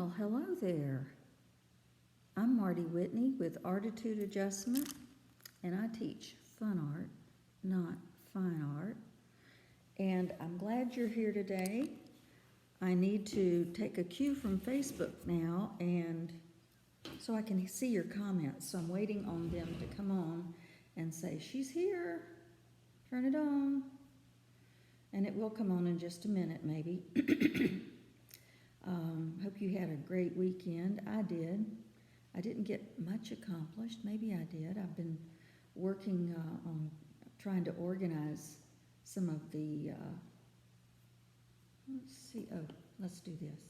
Well, hello there. I'm Marty Whitney with ARTitude Adjustment, and I teach fun art, not fine art. And I'm glad you're here today. I need to take a cue from Facebook now, and so I can see your comments. So I'm waiting on them to come on and say, she's here, turn it on. And it will come on in just a minute, maybe. Hope you had a great weekend. I did. I didn't get much accomplished. Maybe I did. I've been working on trying to organize some of the, let's do this.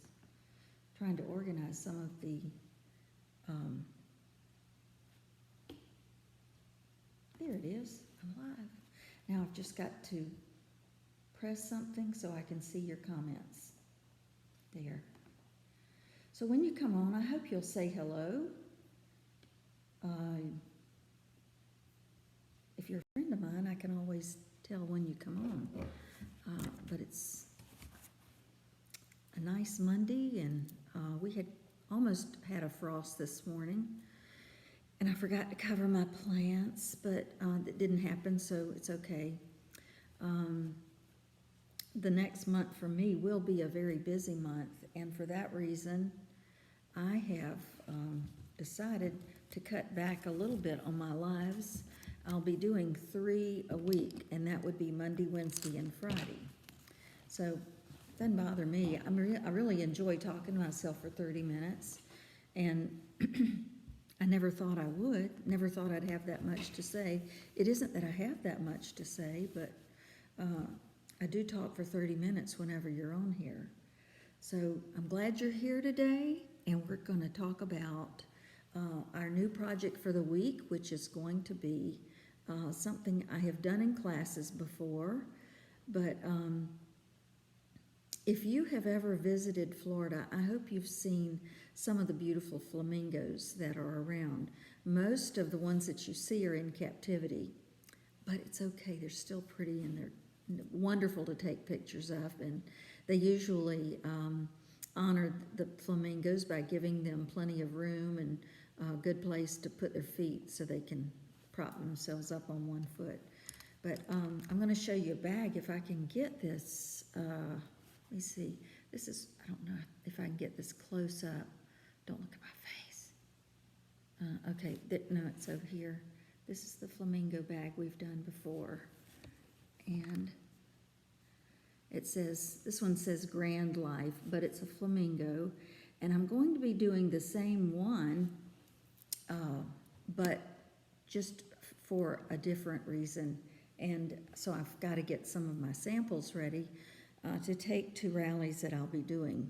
Trying to organize some of the, there it is, I'm live. Now I've just got to press something so I can see your comments. There. So when you come on, I hope you'll say hello. If you're a friend of mine, I can always tell when you come on. But it's a nice Monday, and we had almost had a frost this morning, and I forgot to cover my plants, but that didn't happen, so it's okay. The next month for me will be a very busy month, and for that reason, I have decided to cut back a little bit on my lives. I'll be doing 3 a week, and that would be Monday, Wednesday, and Friday. So it doesn't bother me. I really enjoy talking to myself for 30 minutes, and I never thought I would, never thought I'd have that much to say. It isn't that I have that much to say, but I do talk for 30 minutes whenever you're on here. So I'm glad you're here today, and we're going to talk about our new project for the week, which is going to be something I have done in classes before. But if you have ever visited Florida, I hope you've seen some of the beautiful flamingos that are around. Most of the ones that you see are in captivity, but it's okay. They're still pretty, and they're wonderful to take pictures of, and they usually honor the flamingos by giving them plenty of room and a good place to put their feet so they can prop themselves up on one foot. But I'm going to show you a bag if I can get this. Let me see. This is, I don't know if I can get this close up. Don't look at my face. Okay, no, it's over here. This is the flamingo bag we've done before. And it says, this one says Grand Life, but it's a flamingo. And I'm going to be doing the same one, but just for a different reason. And so I've got to get some of my samples ready to take to rallies that I'll be doing.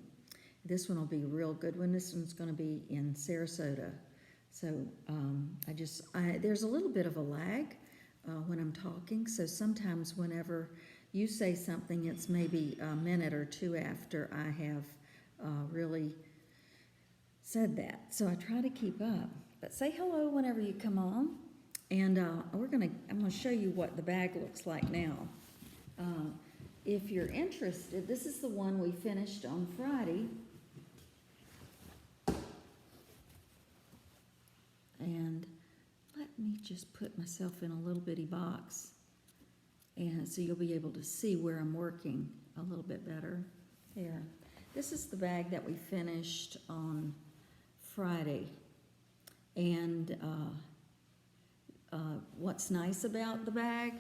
This one will be a real good one. This one's going to be in Sarasota. So there's a little bit of a lag when I'm talking, so sometimes whenever you say something, it's maybe a minute or two after I have really said that. So I try to keep up. But say hello whenever you come on, and I'm gonna show you what the bag looks like now. If you're interested, this is the one we finished on Friday. And let me just put myself in a little bitty box, and so you'll be able to see where I'm working a little bit better. There. This is the bag that we finished on Friday. And what's nice about the bag,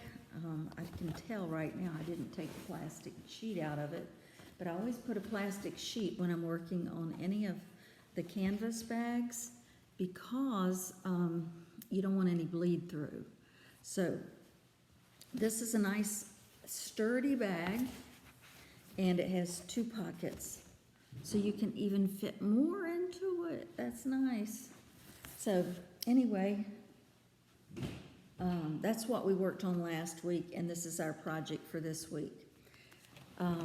I can tell right now I didn't take the plastic sheet out of it, but I always put a plastic sheet when I'm working on any of the canvas bags because you don't want any bleed through. So this is a nice sturdy bag, and it has 2 pockets, so you can even fit more into it. That's nice. So anyway, that's what we worked on last week, and this is our project for this week.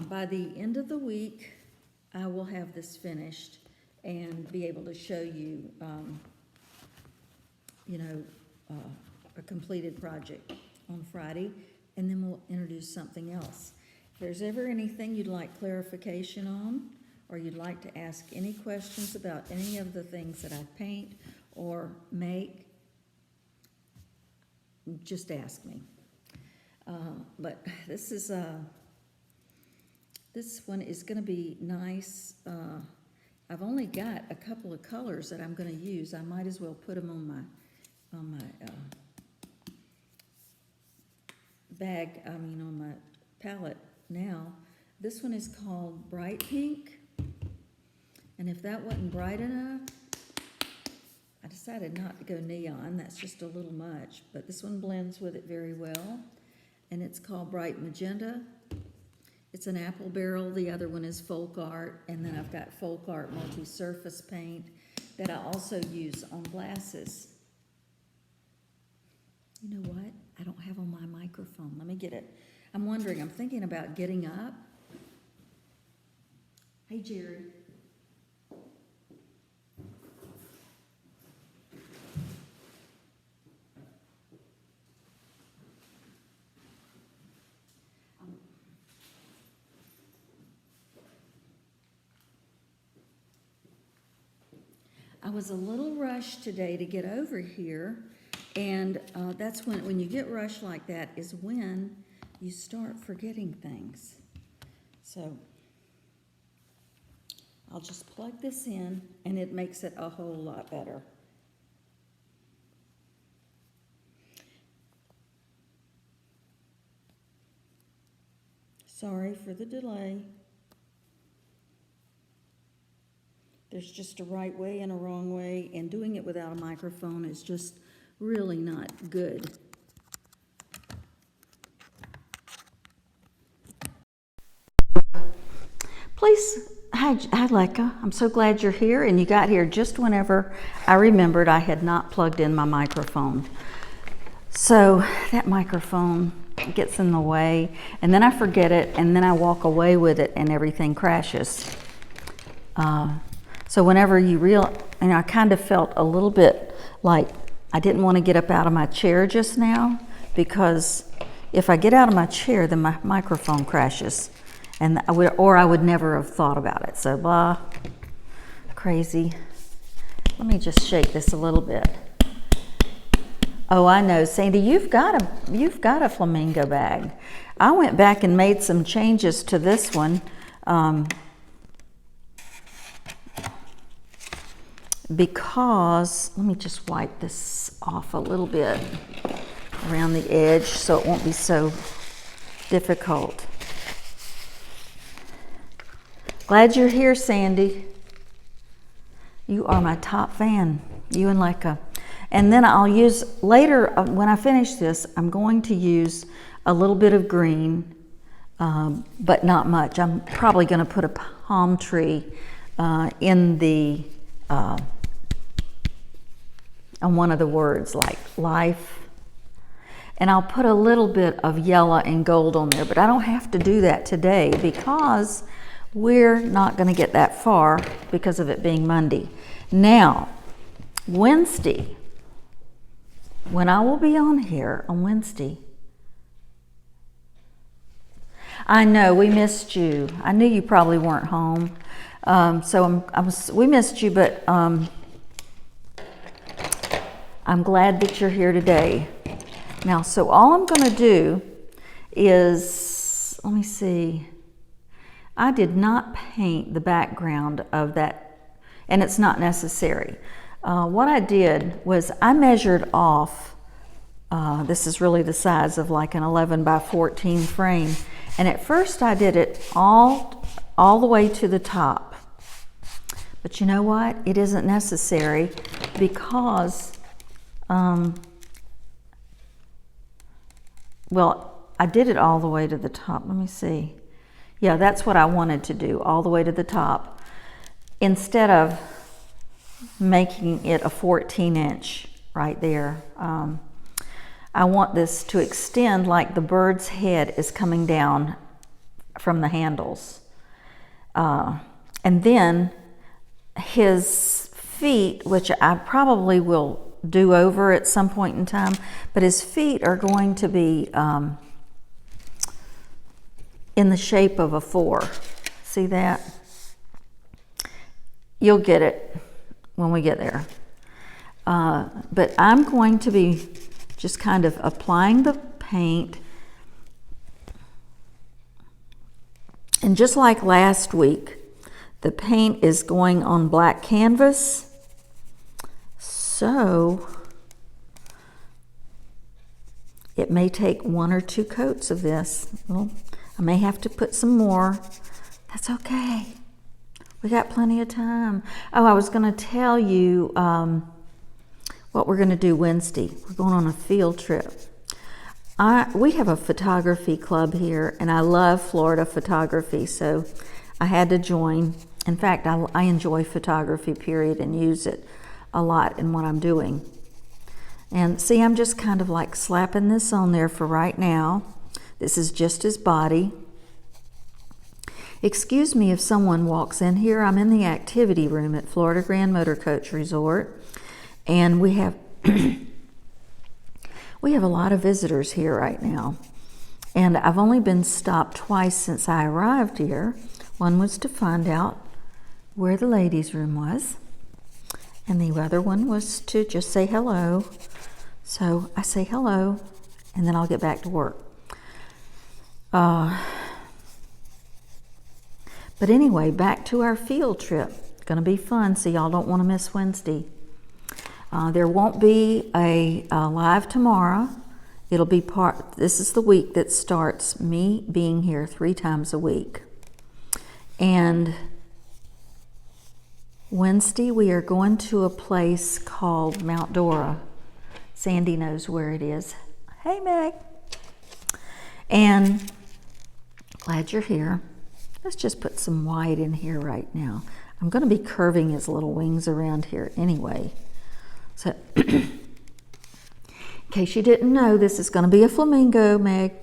By the end of the week, I will have this finished and be able to show you, a completed project on Friday, and then we'll introduce something else. If there's ever anything you'd like clarification on, or you'd like to ask any questions about any of the things that I paint or make, just ask me. But this one is going to be nice. I've only got a couple of colors that I'm going to use. I might as well put them on my bag. On my palette now. This one is called Bright Pink, and if that wasn't bright enough, I decided not to go neon. That's just a little much, but this one blends with it very well, and it's called Bright Magenta. It's an apple barrel. The other one is Folk Art, and then I've got Folk Art multi-surface paint that I also use on glasses. You know what? I don't have on my microphone. Let me get it. I'm thinking about getting up. Hey, Jerry. I was a little rushed today to get over here, and that's when you get rushed like that is when you start forgetting things. So I'll just plug this in, and it makes it a whole lot better. Sorry for the delay. There's just a right way and a wrong way, and doing it without a microphone is just really not good. Please, hi Lekka. I'm so glad you're here, and you got here just whenever I remembered I had not plugged in my microphone. So that microphone gets in the way, and then I forget it, and then I walk away with it, and everything crashes. So whenever I kind of felt a little bit like I didn't want to get up out of my chair just now, because if I get out of my chair, then my microphone crashes, and I would never have thought about it. So blah, crazy. Let me just shake this a little bit. Oh, I know, Sandy, you've got a flamingo bag. I went back and made some changes to this one. Because, let me just wipe this off a little bit around the edge so it won't be so difficult. Glad you're here, Sandy. You are my top fan, you and Lekka. And then I'll use, later when I finish this, I'm going to use a little bit of green, but not much. I'm probably going to put a palm tree in the on one of the words, like life. And I'll put a little bit of yellow and gold on there, but I don't have to do that today because we're not going to get that far because of it being Monday. Now, Wednesday, when I will be on here on Wednesday, I know we missed you. I knew you probably weren't home. We missed you, but I'm glad that you're here today. Now, so all I'm going to do is, let me see, I did not paint the background of that, and it's not necessary. What I did was I measured off, this is really the size of like an 11 by 14 frame, and at first I did it all the way to the top. But you know what? It isn't necessary because, well, I did it all the way to the top. Let me see. Yeah, that's what I wanted to do, all the way to the top, instead of making it a 14-inch right there. I want this to extend like the bird's head is coming down from the handles. And then his feet, which I probably will do over at some point in time, but his feet are going to be in the shape of a 4. See that? you'll get it when we get there. But I'm going to be just kind of applying the paint. And just like last week, the paint is going on black canvas. So it may take 1 or 2 coats of this. Well, I may have to put some more. That's okay. We got plenty of time. Oh, I was going to tell you what we're going to do Wednesday. We're going on a field trip. We have a photography club here, and I love Florida photography, so I had to join. In fact, I enjoy photography, period, and use it a lot in what I'm doing. And see, I'm just kind of like slapping this on there for right now. This is just his body. Excuse me if someone walks in here. I'm in the activity room at Florida Grand Motor Coach Resort, and we have we have a lot of visitors here right now. And I've only been stopped twice since I arrived here. One was to find out where the ladies' room was, and the other one was to just say hello. So I say hello, and then I'll get back to work. But anyway, back to our field trip. It's gonna be fun, so y'all don't wanna miss Wednesday. There won't be a live tomorrow. It'll be this is the week that starts me being here 3 times a week. And Wednesday, we are going to a place called Mount Dora. Sandy knows where it is. Hey, Meg. And glad you're here. Let's just put some white in here right now. I'm going to be curving his little wings around here anyway. So, in case you didn't know, this is going to be a flamingo, Meg.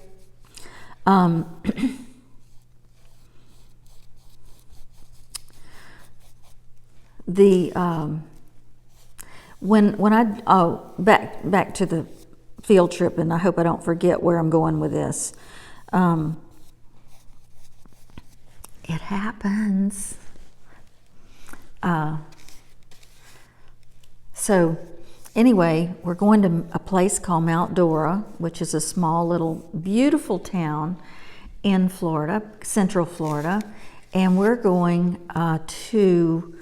When I back to the field trip, and I hope I don't forget where I'm going with this. It happens. So anyway, we're going to a place called Mount Dora, which is a small little beautiful town in Florida, Central Florida, and we're going to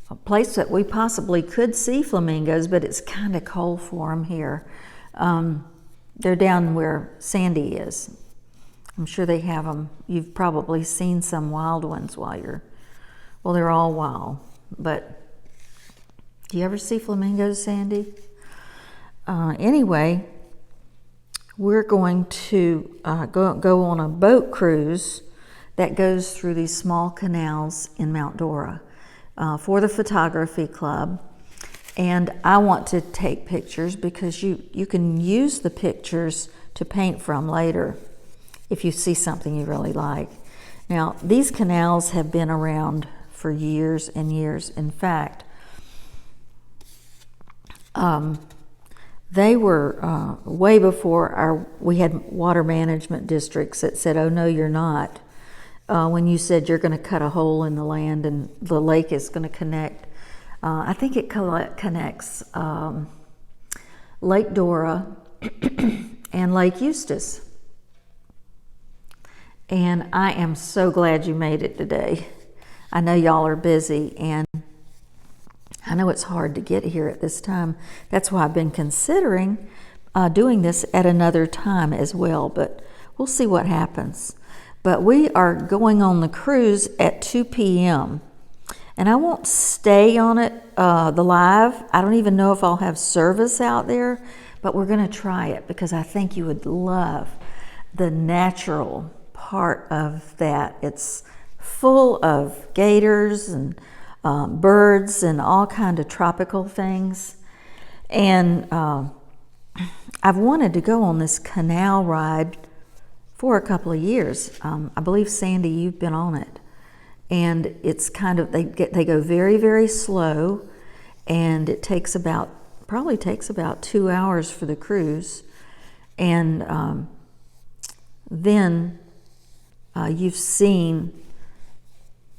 a place that we possibly could see flamingos, but it's kind of cold for them here. They're down where Sandy is. I'm sure they have them. You've probably seen some wild ones well, they're all wild, but do you ever see flamingos, Sandy? Anyway, we're going to go on a boat cruise that goes through these small canals in Mount Dora for the photography club. And I want to take pictures because you can use the pictures to paint from later if you see something you really like. Now, these canals have been around for years and years. In fact, they were way before we had water management districts that said, oh, no, you're not. When you said you're going to cut a hole in the land and the lake is going to connect. I think it connects Lake Dora and Lake Eustis. And I am so glad you made it today. I know y'all are busy, and I know it's hard to get here at this time. That's why I've been considering doing this at another time as well, but we'll see what happens. But we are going on the cruise at 2 p.m. And I won't stay on it, the live. I don't even know if I'll have service out there, but we're gonna try it because I think you would love the natural part of that. It's full of gators and birds and all kind of tropical things. And I've wanted to go on this canal ride for a couple of years. I believe, Sandy, you've been on it. And it's kind of, they go very, very slow, and it probably takes about 2 hours for the cruise. And then you've seen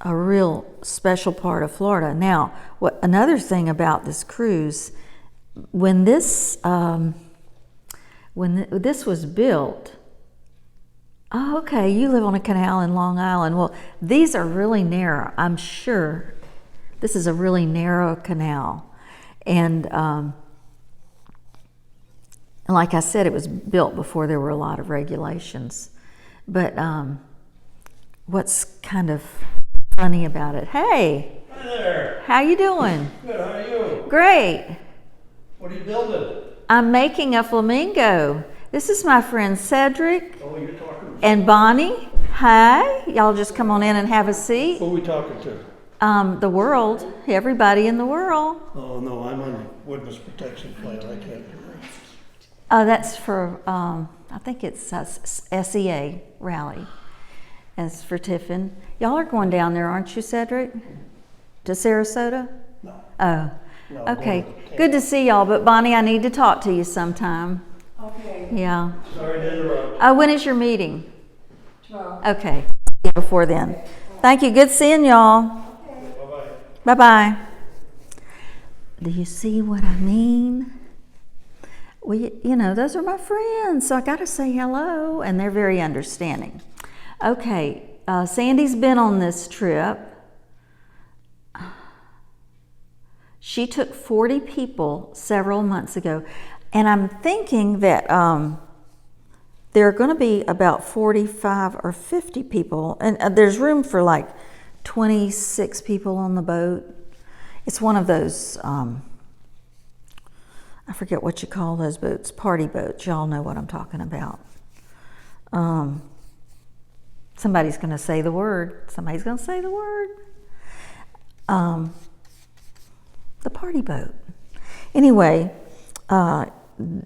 a real special part of Florida. Now, another thing about this cruise, when this was built, oh, okay, you live on a canal in Long Island. Well, these are really narrow. I'm sure this is a really narrow canal. And like I said, it was built before there were a lot of regulations. But what's kind of funny about it? Hey! Hi there! How you doing? Good, how are you? Great! What are you building? I'm making a flamingo. This is my friend Cedric. Oh, you're talking to... And Bonnie. Hi. Y'all just come on in and have a seat. Who are we talking to? The world. Everybody in the world. Oh, no, I'm on witness protection plan. I can't do that. That's for, I think it's SEA rally. As for Tiffin. Y'all are going down there, aren't you, Cedric? To Sarasota? No. Oh. No, Okay. going to Good to see y'all, but Bonnie, I need to talk to you sometime. Okay. Yeah. Sorry to interrupt. When is your meeting? Tomorrow. Okay. Before then. Thank you. Good seeing y'all. Okay. Bye-bye. Bye-bye. Do you see what I mean? Well, you know, those are my friends, so I got to say hello, and they're very understanding. Okay, Sandy's been on this trip. She took 40 people several months ago, and I'm thinking that there are going to be about 45 or 50 people, and there's room for like 26 people on the boat. It's one of those, I forget what you call those boats, party boats. Y'all know what I'm talking about. Somebody's going to say the word. Somebody's going to say the word. The party boat. Anyway,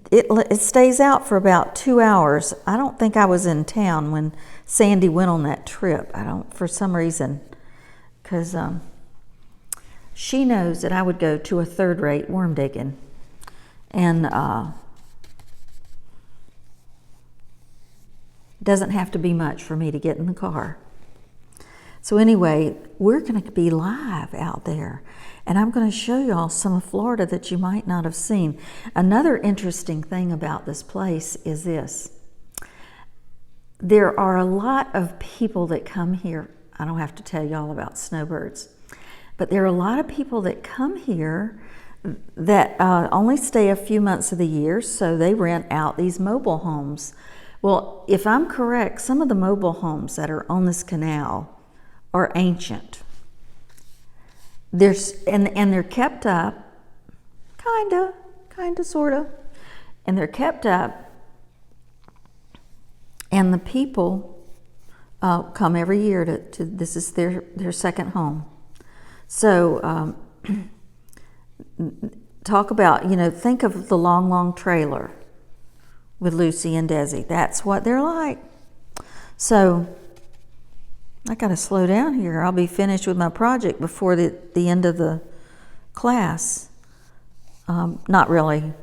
it stays out for about 2 hours. I don't think I was in town when Sandy went on that trip. For some reason, because she knows that I would go to a third-rate worm digging. And doesn't have to be much for me to get in the car. So anyway, we're going to be live out there. And I'm going to show y'all some of Florida that you might not have seen. Another interesting thing about this place is this. There are a lot of people that come here. I don't have to tell y'all about snowbirds. But there are a lot of people that come here that only stay a few months of the year, so they rent out these mobile homes. Well, if I'm correct, some of the mobile homes that are on this canal are ancient. And they're kept up, kinda, sorta, and they're kept up, and the people come every year to this is their second home. So talk about, think of the long trailer with Lucy and Desi. That's what they're like. So I gotta slow down here. I'll be finished with my project before the end of the class. Not really.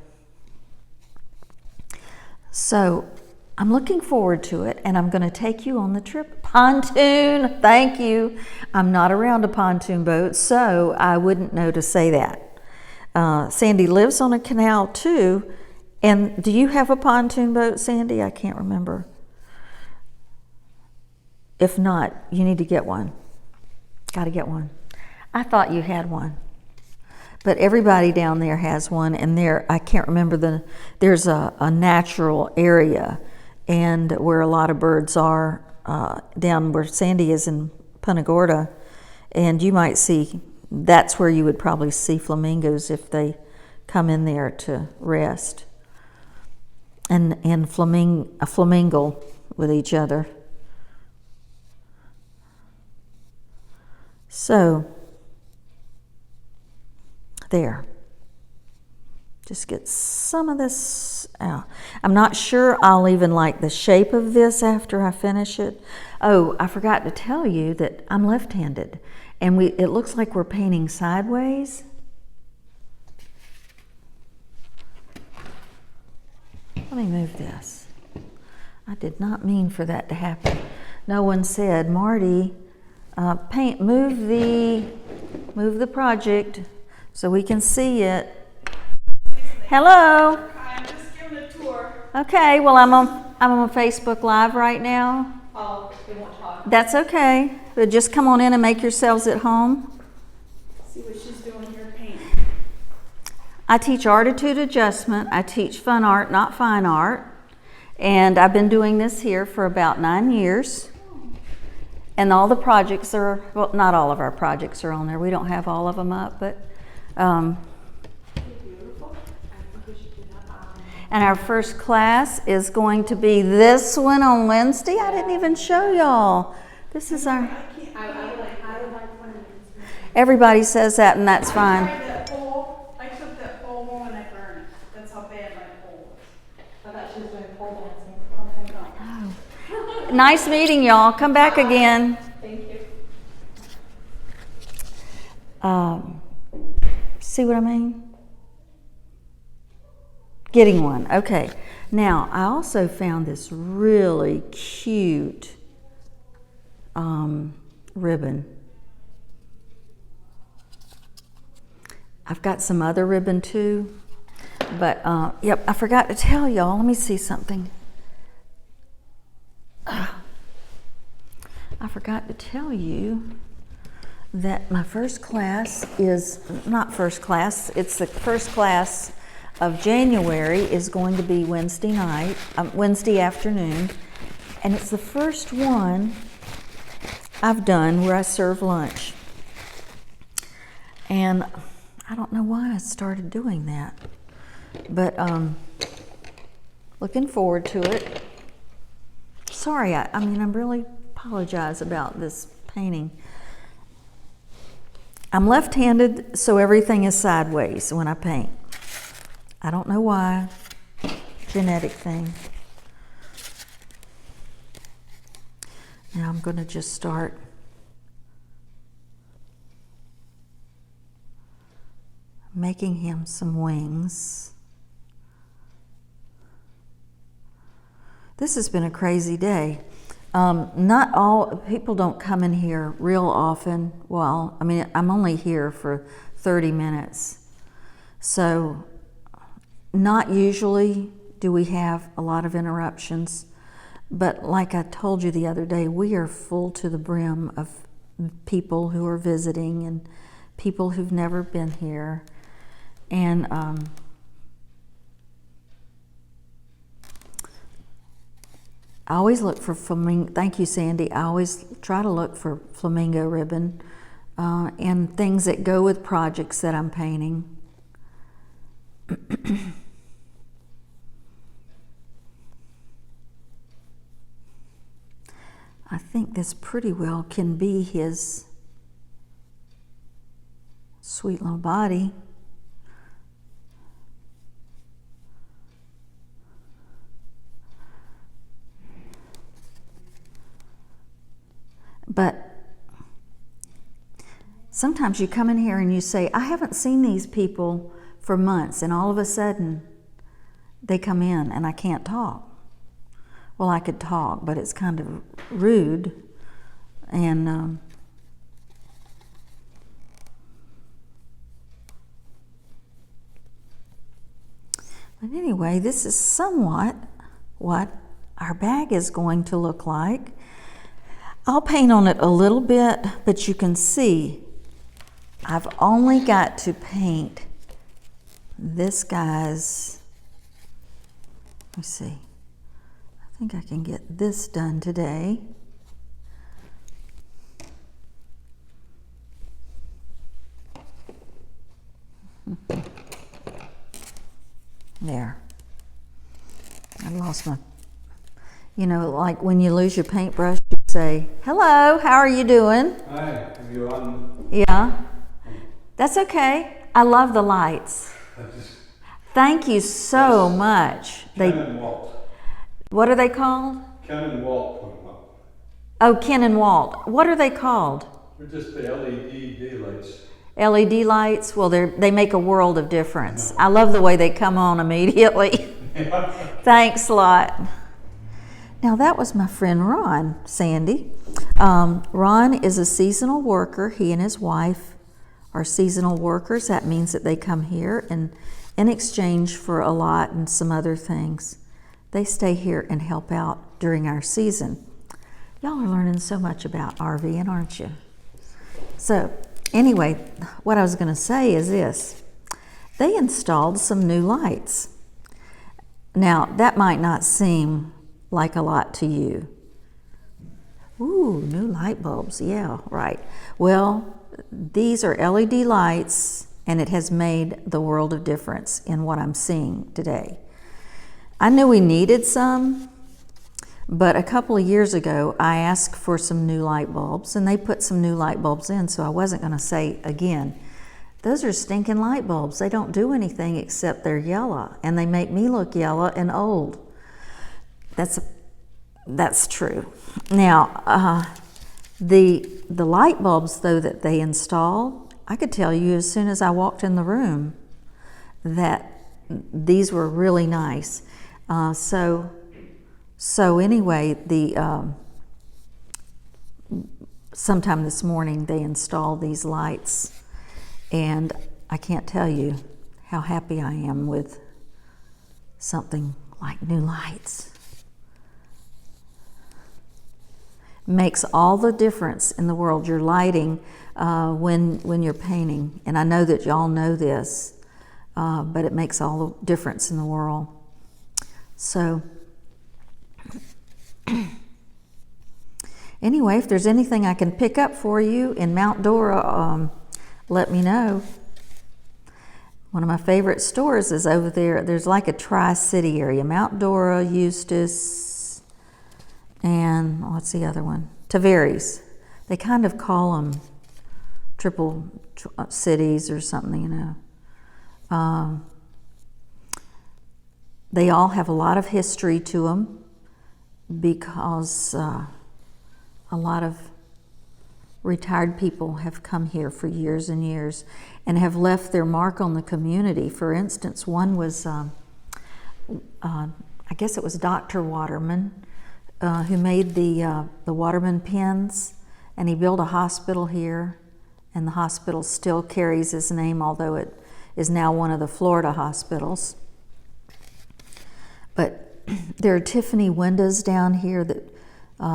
So I'm looking forward to it, and I'm gonna take you on the trip. Pontoon, thank you. I'm not around a pontoon boat, so I wouldn't know to say that. Sandy lives on a canal too. And do you have a pontoon boat, Sandy? I can't remember. If not, you need to get one. Got to get one. I thought you had one. But everybody down there has one, and I can't remember there's a natural area and where a lot of birds are down where Sandy is in Punta Gorda, and you might see, that's where you would probably see flamingos if they come in there to rest. And flamingo with each other. So, there. Just get some of this out. I'm not sure I'll even like the shape of this after I finish it. Oh, I forgot to tell you that I'm left-handed, and it looks like we're painting sideways. Let me move this. I did not mean for that to happen. No one said, Marty, move the project so we can see it. Hello. I'm just giving a tour. Okay, well I'm on Facebook Live right now. Oh, they won't talk. That's okay. But just come on in and make yourselves at home. See what she's doing here, paint. I teach ARTitude adjustment. I teach fun art, not fine art. And I've been doing this here for about 9 years. And all the projects are, well, not all of our projects are on there. We don't have all of them up, but Beautiful. I think we should do that. and our first class is going to be this one on Wednesday. I didn't even show y'all. This is our, I would like one of these. everybody says that and that's fine. I tried that pole. I took that pole home and I burned it. That's how bad my pole was. I thought she was doing pole dancing. Okay, no. Nice meeting y'all. Come back again. Thank you. See what I mean? Getting one. Okay. Now, I also found this really cute ribbon. I've got some other ribbon too, but yep, I forgot to tell y'all. Let me see something. I forgot to tell you that my first class is, not first class, it's the first class of January is going to be Wednesday night, Wednesday afternoon, and it's the first one I've done where I serve lunch. And I don't know why I started doing that, but looking forward to it. Sorry, I mean, I really apologize about this painting. I'm left-handed, so everything is sideways when I paint. I don't know why. Genetic thing. Now I'm going to just start making him some wings. This has been a crazy day. Not all people don't come in here real often. Well, I mean, I'm only here for 30 minutes. So not usually do we have a lot of interruptions. But like I told you the other day, we are full to the brim of people who are visiting and people who've never been here. And I always look for flamingo. Thank you, Sandy. I always try to look for flamingo ribbon and things that go with projects that I'm painting. I think this pretty well can be his sweet little body. But sometimes you come in here and you say, I haven't seen these people for months, and all of a sudden they come in and I can't talk. Well, I could talk, but it's kind of rude. And but anyway, this is somewhat what our bag is going to look like. I'll paint on it a little bit, but you can see I've only got to paint this guy's, let me see, I think I can get this done today. There. I lost my, you know, like when you lose your paintbrush, you say, hello, how are you doing? Hi, are you on? Yeah. That's okay. I love the lights. Thank you so much. Ken and Walt. What are they called? Ken and Walt put them up. Oh, Ken and Walt. What are they called? They're just the LED daylights. LED lights? Well, they make a world of difference. I love the way they come on immediately. Thanks a lot. Now that was my friend Ron, Sandy. Ron is a seasonal worker. He and his wife are seasonal workers. That means that they come here and in exchange for a lot and some other things, they stay here and help out during our season. Y'all are learning so much about RVing, aren't you? So anyway, what I was going to say is this. They installed some new lights. Now, that might not seem like a lot to you. Ooh, new light bulbs. Yeah, right. Well, these are LED lights, and it has made the world of difference in what I'm seeing today. I knew we needed some, but a couple of years ago, I asked for some new light bulbs, and they put some new light bulbs in, so I wasn't going to say again, those are stinking light bulbs. They don't do anything except they're yellow, and they make me look yellow and old. That's true. Now, the light bulbs, though, that they install, I could tell you as soon as I walked in the room that these were really nice. So anyway, sometime this morning they installed these lights, and I can't tell you how happy I am with something like new lights. Makes all the difference in the world, your lighting, when you're painting. And I know that y'all know this, but it makes all the difference in the world. So anyway, if there's anything I can pick up for you in Mount Dora, let me know. One of my favorite stores is over there. There's like a Tri-City area, Mount Dora, Eustis, and what's the other one? Tavares. They kind of call them triple cities or something, you know. They all have a lot of history to them because a lot of retired people have come here for years and years and have left their mark on the community. For instance, one was, I guess it was Dr. Waterman, who made the Waterman pins, and he built a hospital here, and the hospital still carries his name, although it is now one of the Florida hospitals. But there are Tiffany windows down here.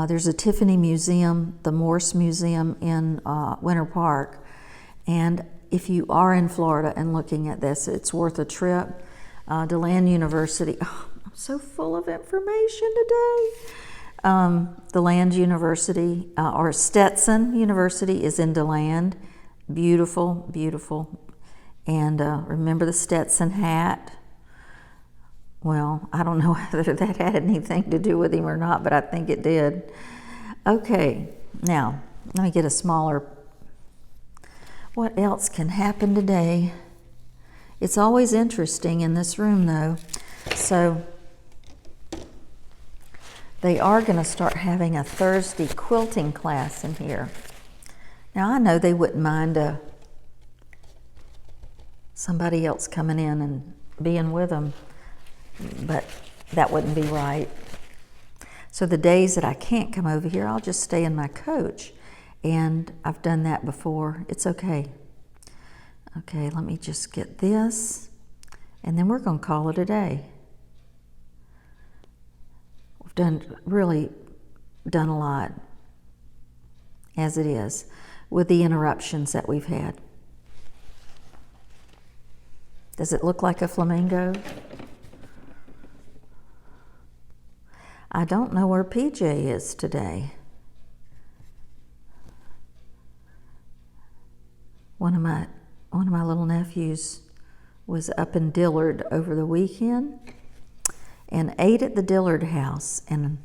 There's a Tiffany Museum, the Morse Museum in Winter Park, and if you are in Florida and looking at this, it's worth a trip. DeLand University, oh, I'm so full of information today. DeLand University, or Stetson University is in DeLand. Beautiful, beautiful. And remember the Stetson hat? Well, I don't know whether that had anything to do with him or not, but I think it did. Okay, now, let me get a smaller. What else can happen today? It's always interesting in this room, though. So, they are going to start having a Thursday quilting class in here. Now, I know they wouldn't mind somebody else coming in and being with them, but that wouldn't be right. So the days that I can't come over here, I'll just stay in my coach. And I've done that before. It's okay. Okay, let me just get this, and then we're going to call it a day. We've really done a lot, as it is, with the interruptions that we've had. Does it look like a flamingo? I don't know where PJ is today. One of my little nephews was up in Dillard over the weekend and ate at the Dillard house, and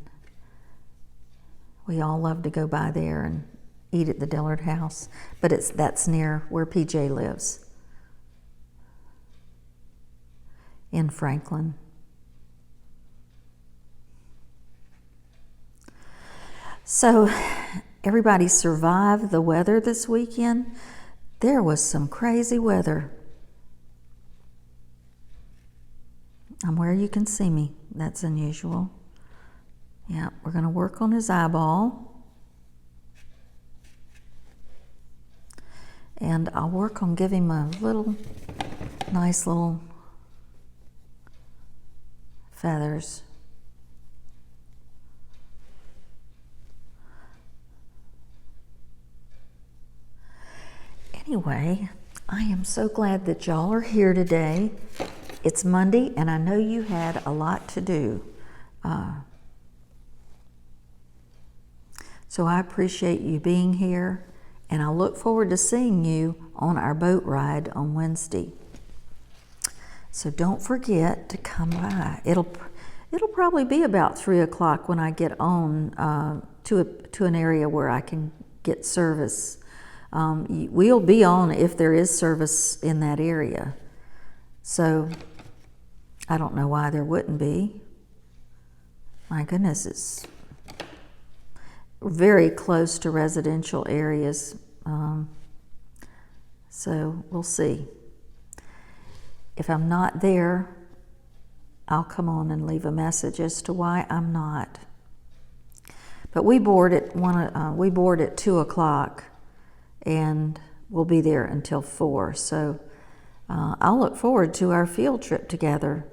we all love to go by there and eat at the Dillard house, but that's near where PJ lives in Franklin. So everybody survived the weather this weekend. There was some crazy weather. I'm where you can see me. That's unusual. Yeah, we're going to work on his eyeball. And I'll work on giving him a little, nice little feathers. Anyway, I am so glad that y'all are here today. It's Monday, and I know you had a lot to do. So I appreciate you being here, and I look forward to seeing you on our boat ride on Wednesday. So don't forget to come by. It'll probably be about 3 o'clock when I get on to an area where I can get service. We'll be on if there is service in that area. So I don't know why there wouldn't be. My goodness, it's very close to residential areas. So we'll see. If I'm not there, I'll come on and leave a message as to why I'm not. But we board at 2 o'clock, and we'll be there until 4. So I'll look forward to our field trip together.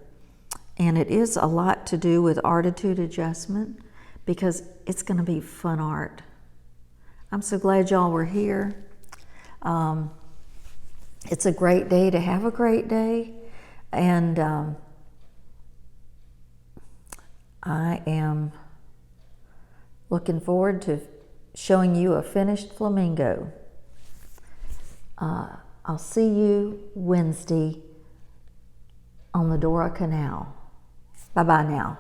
And it is a lot to do with ARTitude adjustment because it's going to be fun art. I'm so glad y'all were here. It's a great day to have a great day. And I am looking forward to showing you a finished flamingo. I'll see you Wednesday on the Dora Canal. Bye-bye now.